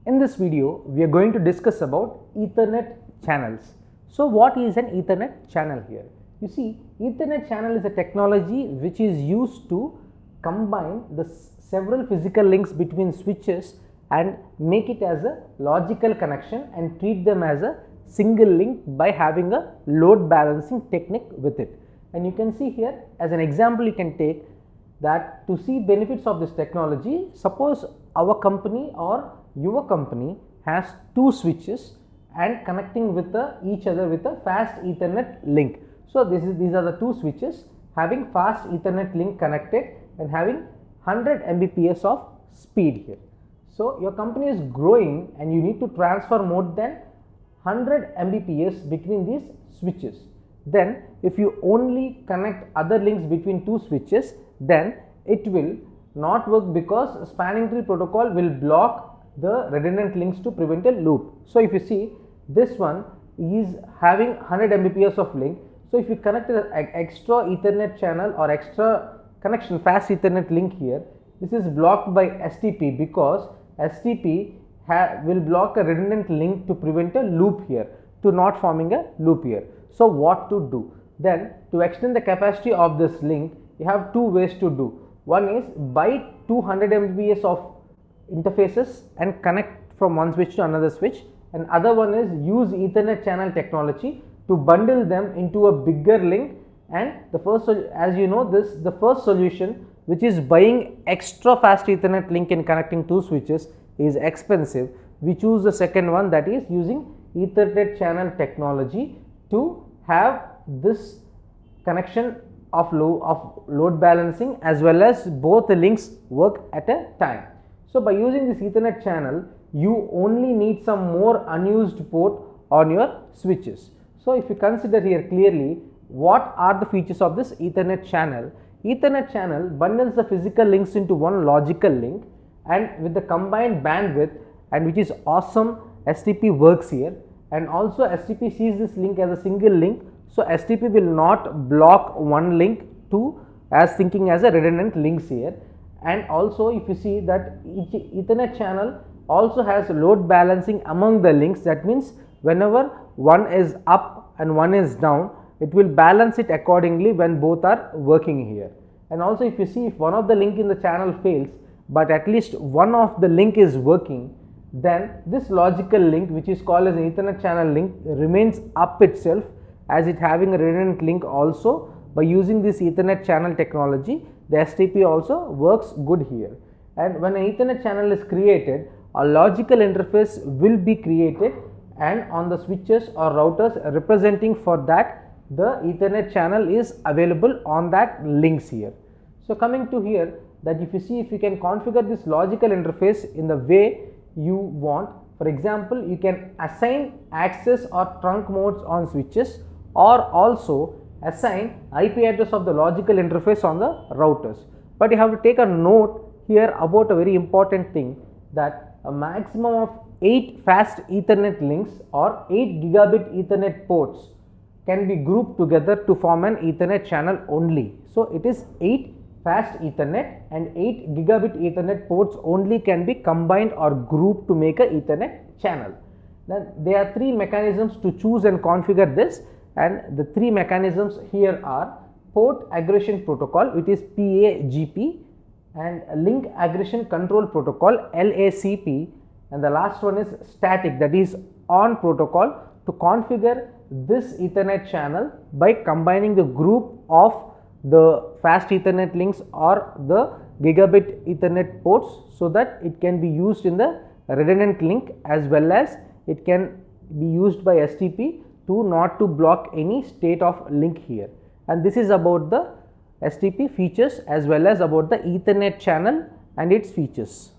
In this video, we are going to discuss about Ethernet channels. So, what is an Ethernet channel here? You see, Ethernet channel is a technology which is used to combine the several physical links between switches and make it as a logical connection and treat them as a single link by having a load balancing technique with it. And you can see here as an example, you can take that to see benefits of this technology. Suppose our company or your company has two switches and connecting with each other with a fast Ethernet link. So, these are the two switches having fast Ethernet link connected and having 100 Mbps of speed here. So, your company is growing and you need to transfer more than 100 Mbps between these switches. Then if you only connect other links between two switches, then it will not work because spanning tree protocol will block the redundant links to prevent a loop. So, if you see this one is having 100 Mbps of link. So, if you connect an extra Ethernet channel or extra connection fast Ethernet link here, this is blocked by STP because STP will block a redundant link to prevent a loop here, to not forming a loop here. So, what to do? Then to extend the capacity of this link, you have two ways to do. One is buy 200 Mbps of interfaces and connect from one switch to another switch, and other one is use Ethernet channel technology to bundle them into a bigger link. And the first, as you know, the first solution, which is buying extra fast Ethernet link and connecting two switches, is expensive. We choose the second one, that is using Ethernet channel technology to have this connection of load balancing as well as both the links work at a time. So, by using this Ethernet channel, you only need some more unused port on your switches. So, if you consider here clearly, what are the features of this Ethernet channel? Ethernet channel bundles the physical links into one logical link, and with the combined bandwidth, and which is awesome, STP works here, and also STP sees this link as a single link. So, STP will not block one link to as thinking as a redundant links here. And also if you see that each Ethernet channel also has load balancing among the links, that means whenever one is up and one is down, it will balance it accordingly when both are working here. And also if you see, if one of the link in the channel fails but at least one of the link is working, then this logical link, which is called as an Ethernet channel link, remains up itself as it having a redundant link. Also by using this Ethernet channel technology, the STP also works good here. And when an Ethernet channel is created, a logical interface will be created, and on the switches or routers representing for that, the Ethernet channel is available on that links here. So, coming to here, that if you see, if you can configure this logical interface in the way you want, for example, you can assign access or trunk modes on switches, or also assign IP address of the logical interface on the routers. But you have to take a note here about a very important thing, that a maximum of 8 fast Ethernet links or 8 gigabit Ethernet ports can be grouped together to form an Ethernet channel only. So, it is 8 fast Ethernet and 8 gigabit Ethernet ports only can be combined or grouped to make a Ethernet channel. Then there are 3 mechanisms to choose and configure this, and the 3 mechanisms here are port aggregation protocol, which is PAGP, and link aggregation control protocol, LACP, and the last one is static, that is on protocol, to configure this Ethernet channel by combining the group of the fast Ethernet links or the gigabit Ethernet ports, so that it can be used in the redundant link as well as it can be used by STP to not to block any state of link here. And this is about the STP features as well as about the Ethernet channel and its features.